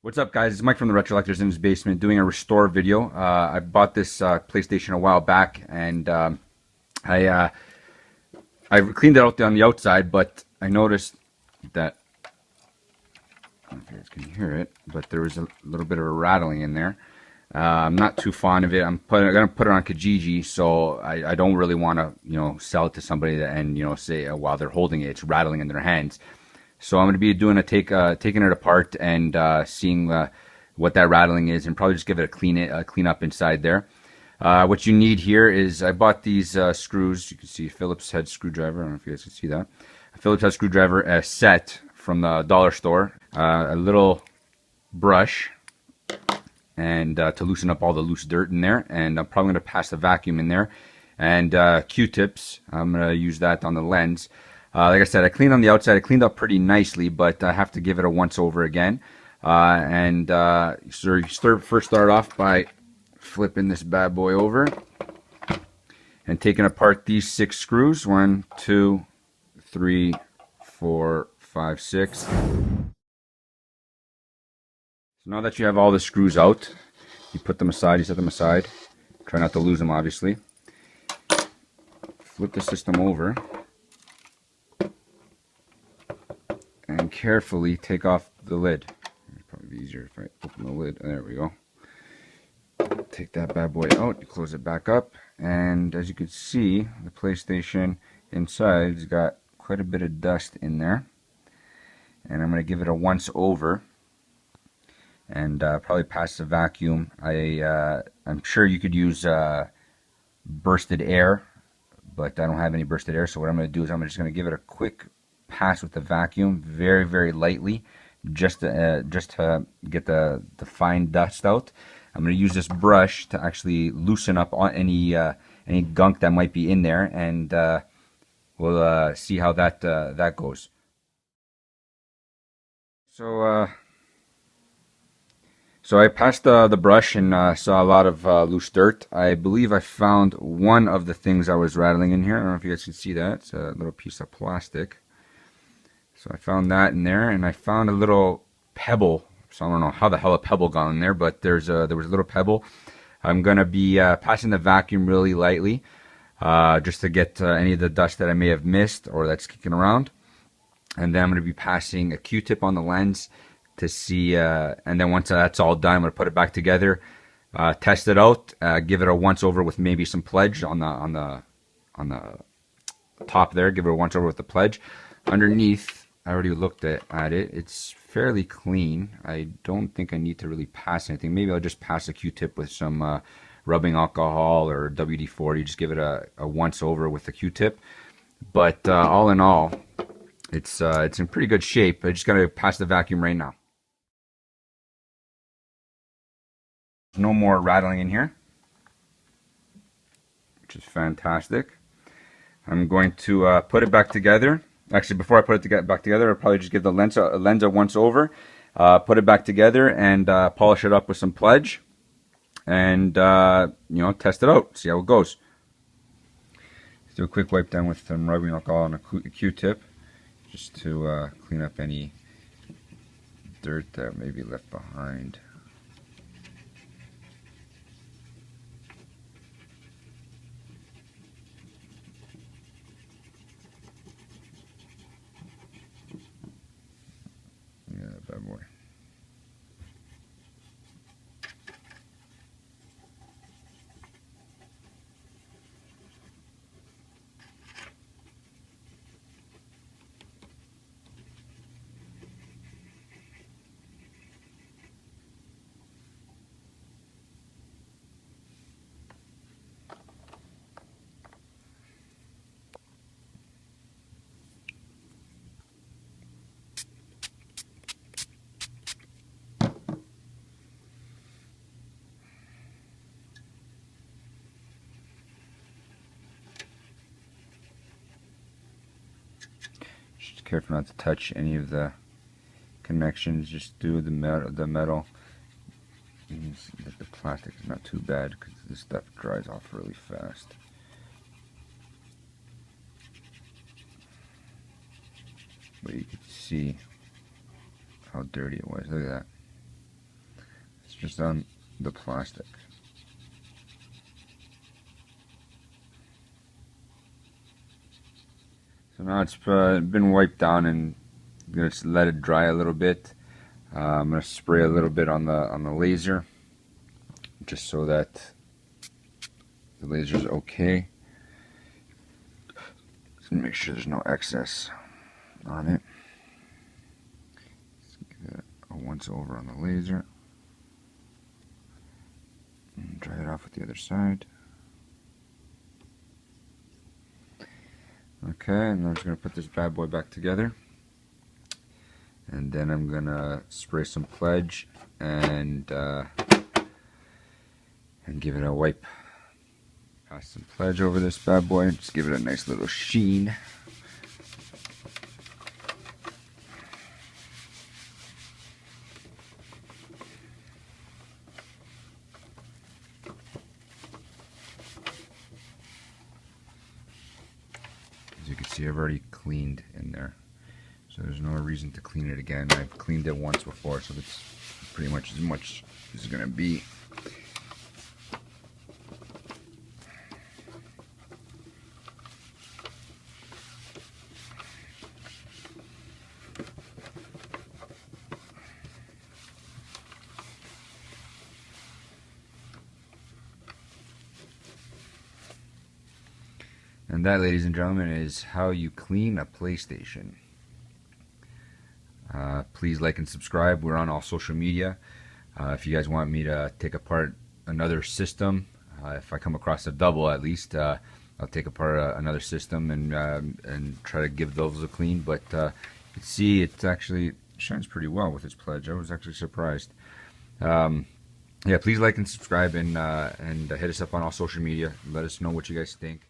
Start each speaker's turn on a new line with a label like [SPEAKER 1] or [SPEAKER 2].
[SPEAKER 1] What's up, guys? It's Mike from the Retrollectors in his basement doing a restore video. I bought this PlayStation a while back, and I uh, I cleaned it out on the outside, but I noticed that I don't know if you guys can hear it, but there was a little bit of a rattling in there. I'm not too fond of it. I'm gonna put it on Kijiji, so I don't really want to sell it to somebody and say while they're holding it, it's rattling in their hands. So I'm going to be doing taking it apart and seeing what that rattling is, and probably just give it a clean up inside there. What you need here is I bought these screws. You can see Phillips head screwdriver. I don't know if you guys can see that. A Phillips head screwdriver set from the dollar store. A little brush and to loosen up all the loose dirt in there. And I'm probably going to pass the vacuum in there. And Q-tips. I'm going to use that on the lens. Like I said, I cleaned on the outside. I cleaned up pretty nicely, but I have to give it a once over again. So you first start off by flipping this bad boy over and taking apart these 6 screws. 1, 2, 3, 4, 5, 6. So now that you have all the screws out, you put them aside, you set them aside. Try not to lose them, obviously. Flip the system over and carefully take off the lid. It'd probably be easier if I open the lid. There we go. Take that bad boy out, you close it back up, and as you can see, the PlayStation inside's got quite a bit of dust in there. And I'm going to give it a once over and probably pass the vacuum. I'm sure you could use bursted air, but I don't have any bursted air, so what I'm going to do is I'm just going to give it a quick pass with the vacuum, very, very lightly, just to get the fine dust out. I'm going to use this brush to actually loosen up on any gunk that might be in there, and we'll see how that goes. So I passed the brush and saw a lot of loose dirt. I believe I found one of the things I was rattling in here. I don't know if you guys can see that. It's a little piece of plastic. So I found that in there, and I found a little pebble. So I don't know how the hell a pebble got in there, but there was a little pebble. I'm gonna be passing the vacuum really lightly, just to get any of the dust that I may have missed or that's kicking around. And then I'm gonna be passing a Q-tip on the lens to see. And then once that's all done, I'm gonna put it back together, test it out, give it a once over with maybe some pledge on the top there. Give it a once over with the pledge. Underneath, I already looked at it. It's fairly clean. I don't think I need to really pass anything. Maybe I'll just pass a Q-tip with some rubbing alcohol or WD-40. Just give it a once over with the Q-tip. But all in all, it's in pretty good shape. I just gotta pass the vacuum right now. No more rattling in here, which is fantastic. I'm going to put it back together. Actually, before I put it back together, I'll probably just give the lens a once over, put it back together, and polish it up with some pledge, and test it out, see how it goes. Let's do a quick wipe down with some rubbing alcohol and a Q-tip, just to clean up any dirt that may be left behind. Yeah, bad boy. Just careful not to touch any of the connections. Just do the metal. The plastic is not too bad because this stuff dries off really fast. But you can see how dirty it was. Look at that. just on the plastic. So now it's been wiped down, and I'm gonna just let it dry a little bit. I'm gonna spray a little bit on the laser, just so that the laser's okay. Just make sure there's no excess on it. Just give it a once over on the laser, and dry it off with the other side. Okay, and I'm just going to put this bad boy back together, and then I'm going to spray some pledge and give it a wipe. Pass some pledge over this bad boy, just give it a nice little sheen. As you can see, I've already cleaned in there, so there's no reason to clean it again. I've cleaned it once before, so that's pretty much as it's going to be. And that, ladies and gentlemen, is how you clean a PlayStation. Please like and subscribe. We're on all social media. If you guys want me to take apart another system, if I come across a double at least, I'll take apart another system and try to give those a clean. But you can see it actually shines pretty well with its pledge. I was actually surprised. Yeah, please like and subscribe, and hit us up on all social media. Let us know what you guys think.